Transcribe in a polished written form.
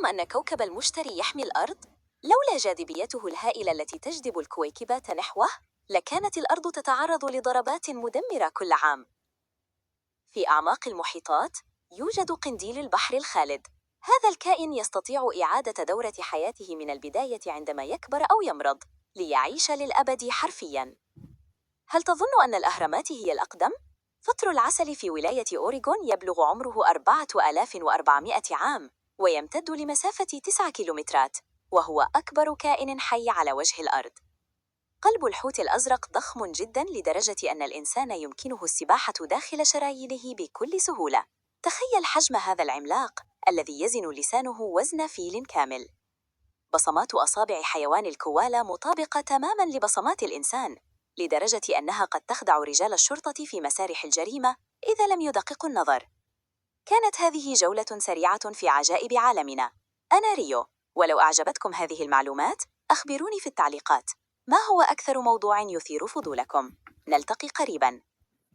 تعلم أن كوكب المشتري يحمي الأرض؟ لولا جاذبيته الهائلة التي تجذب الكويكبات نحوه، لكانت الأرض تتعرض لضربات مدمرة كل عام. في أعماق المحيطات يوجد قنديل البحر الخالد. هذا الكائن يستطيع إعادة دورة حياته من البداية عندما يكبر أو يمرض، ليعيش للأبد حرفياً. هل تظن أن الأهرامات هي الأقدم؟ فطر العسل في ولاية أوريغون يبلغ عمره 4400 عام، ويمتد لمسافة 9 كيلومترات، وهو أكبر كائن حي على وجه الأرض. قلب الحوت الأزرق ضخم جداً لدرجة أن الإنسان يمكنه السباحة داخل شرايينه بكل سهولة. تخيل حجم هذا العملاق الذي يزن لسانه وزن فيل كامل. بصمات أصابع حيوان الكوالا مطابقة تماماً لبصمات الإنسان، لدرجة أنها قد تخدع رجال الشرطة في مسارح الجريمة إذا لم يدققوا النظر. كانت هذه جولة سريعة في عجائب عالمنا. أنا ريو، ولو أعجبتكم هذه المعلومات أخبروني في التعليقات. ما هو أكثر موضوع يثير فضولكم؟ نلتقي قريباً.